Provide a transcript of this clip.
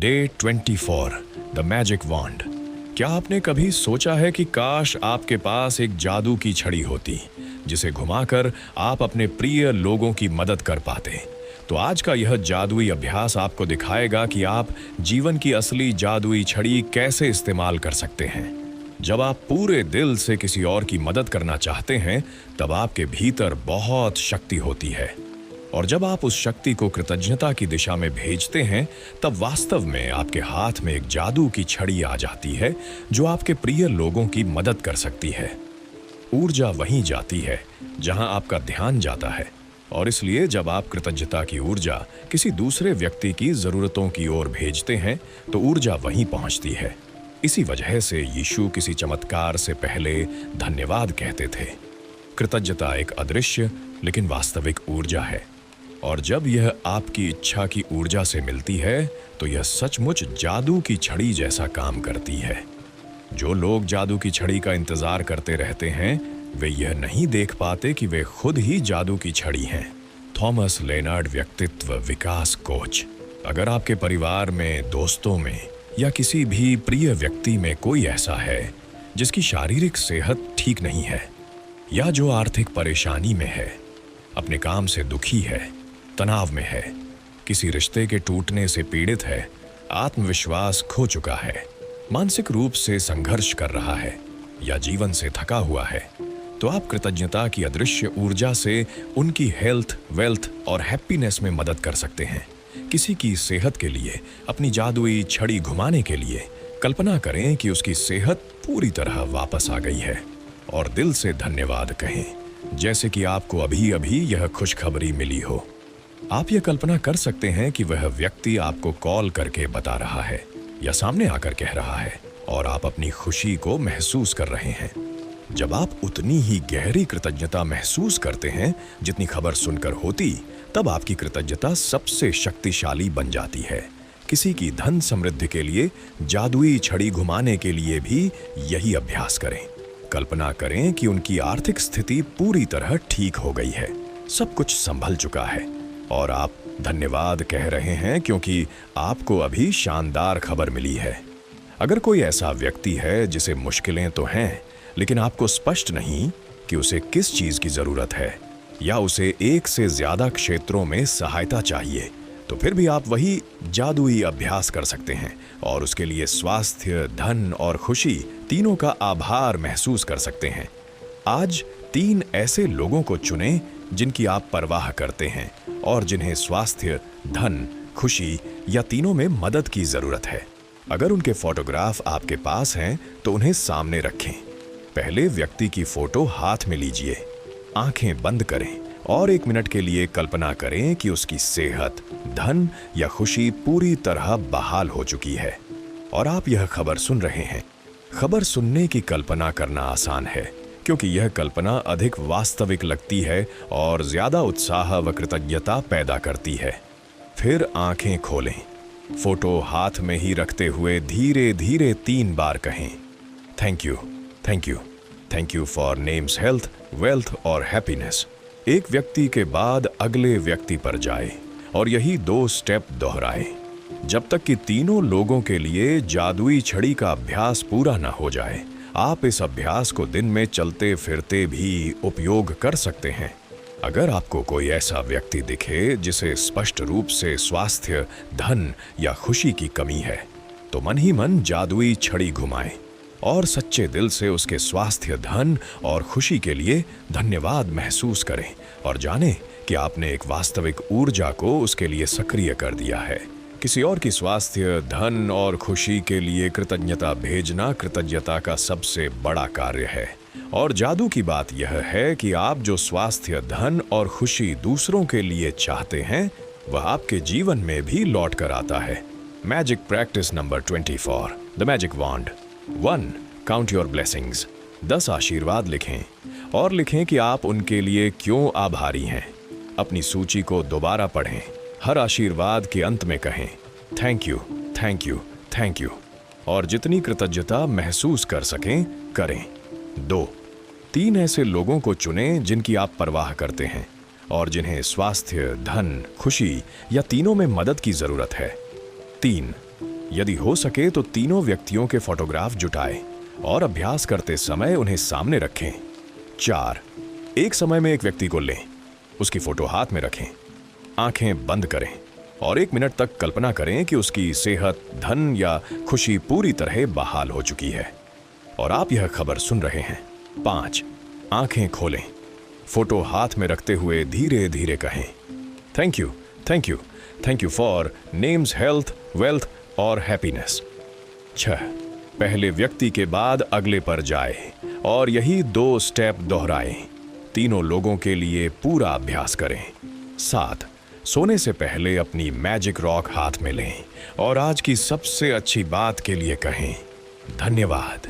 Day 24 the magic वॉन्ड। क्या आपने कभी सोचा है कि काश आपके पास एक जादू की छड़ी होती जिसे घुमाकर आप अपने प्रिय लोगों की मदद कर पाते? तो आज का यह जादुई अभ्यास आपको दिखाएगा कि आप जीवन की असली जादुई छड़ी कैसे इस्तेमाल कर सकते हैं। जब आप पूरे दिल से किसी और की मदद करना चाहते हैं, तब आपके भीतर बहुत शक्ति होती है, और जब आप उस शक्ति को कृतज्ञता की दिशा में भेजते हैं, तब वास्तव में आपके हाथ में एक जादू की छड़ी आ जाती है जो आपके प्रिय लोगों की मदद कर सकती है। ऊर्जा वहीं जाती है जहां आपका ध्यान जाता है, और इसलिए जब आप कृतज्ञता की ऊर्जा किसी दूसरे व्यक्ति की जरूरतों की ओर भेजते हैं, तो ऊर्जा वहीं पहुंचती है। इसी वजह से यीशु किसी चमत्कार से पहले धन्यवाद कहते थे। कृतज्ञता एक अदृश्य लेकिन वास्तविक ऊर्जा है, और जब यह आपकी इच्छा की ऊर्जा से मिलती है, तो यह सचमुच जादू की छड़ी जैसा काम करती है। जो लोग जादू की छड़ी का इंतजार करते रहते हैं, वे यह नहीं देख पाते कि वे खुद ही जादू की छड़ी हैं। थॉमस लेनार्ड, व्यक्तित्व विकास कोच। अगर आपके परिवार में, दोस्तों में या किसी भी प्रिय व्यक्ति में कोई ऐसा है जिसकी शारीरिक सेहत ठीक नहीं है, या जो आर्थिक परेशानी में है, अपने काम से दुखी है, तनाव में है, किसी रिश्ते के टूटने से पीड़ित है, आत्मविश्वास खो चुका है, मानसिक रूप से संघर्ष कर रहा है, या जीवन से थका हुआ है, तो आप कृतज्ञता की अदृश्य ऊर्जा से उनकी हेल्थ, वेल्थ और हैप्पीनेस में मदद कर सकते हैं। किसी की सेहत के लिए अपनी जादुई छड़ी घुमाने के लिए कल्पना करें कि उसकी सेहत पूरी तरह वापस आ गई है, और दिल से धन्यवाद कहें, जैसे कि आपको अभी अभी यह खुशखबरी मिली हो। आप यह कल्पना कर सकते हैं कि वह व्यक्ति आपको कॉल करके बता रहा है या सामने आकर कह रहा है, और आप अपनी खुशी को महसूस कर रहे हैं। जब आप उतनी ही गहरी कृतज्ञता महसूस करते हैं जितनी खबर सुनकर होती, तब आपकी कृतज्ञता सबसे शक्तिशाली बन जाती है। किसी की धन समृद्धि के लिए जादुई छड़ी घुमाने के लिए भी यही अभ्यास करें। कल्पना करें कि उनकी आर्थिक स्थिति पूरी तरह ठीक हो गई है, सब कुछ संभल चुका है, और आप धन्यवाद कह रहे हैं क्योंकि आपको अभी शानदार खबर मिली है। अगर कोई ऐसा व्यक्ति है जिसे मुश्किलें तो हैं, लेकिन आपको स्पष्ट नहीं कि उसे किस चीज की जरूरत है, या उसे एक से ज्यादा क्षेत्रों में सहायता चाहिए, तो फिर भी आप वही जादुई अभ्यास कर सकते हैं, और उसके लिए स्वास्थ्य, धन और खुशी तीनों का आभार महसूस कर सकते हैं। आज 3 ऐसे लोगों को चुनें जिनकी आप परवाह करते हैं, और जिन्हें स्वास्थ्य, धन, खुशी या तीनों में मदद की जरूरत है। अगर उनके फोटोग्राफ आपके पास हैं, तो उन्हें सामने रखें। पहले व्यक्ति की फोटो हाथ में लीजिए, आंखें बंद करें, और 1 मिनट के लिए कल्पना करें कि उसकी सेहत, धन या खुशी पूरी तरह बहाल हो चुकी है, और आप यह खबर सुन रहे हैं। खबर सुनने की कल्पना करना आसान है, क्योंकि यह कल्पना अधिक वास्तविक लगती है और ज्यादा उत्साह व कृतज्ञता पैदा करती है। फिर आंखें खोलें, फोटो हाथ में ही रखते हुए धीरे धीरे 3 बार कहें, thank you, thank you, thank you for names, health, wealth और हैप्पीनेस। एक व्यक्ति के बाद अगले व्यक्ति पर जाए, और यही 2 स्टेप दोहराए जब तक कि तीनों लोगों के लिए जादुई छड़ी का अभ्यास पूरा न हो जाए। आप इस अभ्यास को दिन में चलते फिरते भी उपयोग कर सकते हैं। अगर आपको कोई ऐसा व्यक्ति दिखे जिसे स्पष्ट रूप से स्वास्थ्य, धन या खुशी की कमी है, तो मन ही मन जादुई छड़ी घुमाएं, और सच्चे दिल से उसके स्वास्थ्य, धन और खुशी के लिए धन्यवाद महसूस करें, और जानें कि आपने एक वास्तविक ऊर्जा को उसके लिए सक्रिय कर दिया है। किसी और की स्वास्थ्य, धन और खुशी के लिए कृतज्ञता भेजना कृतज्ञता का सबसे बड़ा कार्य है। और जादू की बात यह है कि आप जो स्वास्थ्य, धन और खुशी दूसरों के लिए चाहते हैं, वह आपके जीवन में भी लौट कर आता है। Magic practice number 24 the magic wand. 1. Count your blessings. 10 आशीर्वाद लिखें, और लिखें कि आप उनके लिए क्यों आभारी हैं। अपनी सूची को दोबारा पढ़ें। हर आशीर्वाद के अंत में कहें, thank you, thank you, thank you, और जितनी कृतज्ञता महसूस कर सकें करें। 2. 3 ऐसे लोगों को चुनें जिनकी आप परवाह करते हैं, और जिन्हें स्वास्थ्य, धन, खुशी या तीनों में मदद की जरूरत है। 3. यदि हो सके तो तीनों व्यक्तियों के फोटोग्राफ जुटाएं और अभ्यास करते समय उन्हें सामने रखें। 4, एक समय में एक व्यक्ति को लें, उसकी फोटो हाथ में रखें, आंखें बंद करें और 1 मिनट तक कल्पना करें कि उसकी सेहत, धन या खुशी पूरी तरह बहाल हो चुकी है और आप यह खबर सुन रहे हैं। 5, आंखें खोलें, फोटो हाथ में रखते हुए धीरे धीरे कहें, thank you, thank you, thank you for names, health, wealth और हैप्पीनेस। 6, पहले व्यक्ति के बाद अगले पर जाए और यही 2 स्टेप दोहराएं। तीनों लोगों के लिए पूरा अभ्यास करें। 7, सोने से पहले अपनी मैजिक रॉक हाथ में लें और आज की सबसे अच्छी बात के लिए कहें, धन्यवाद।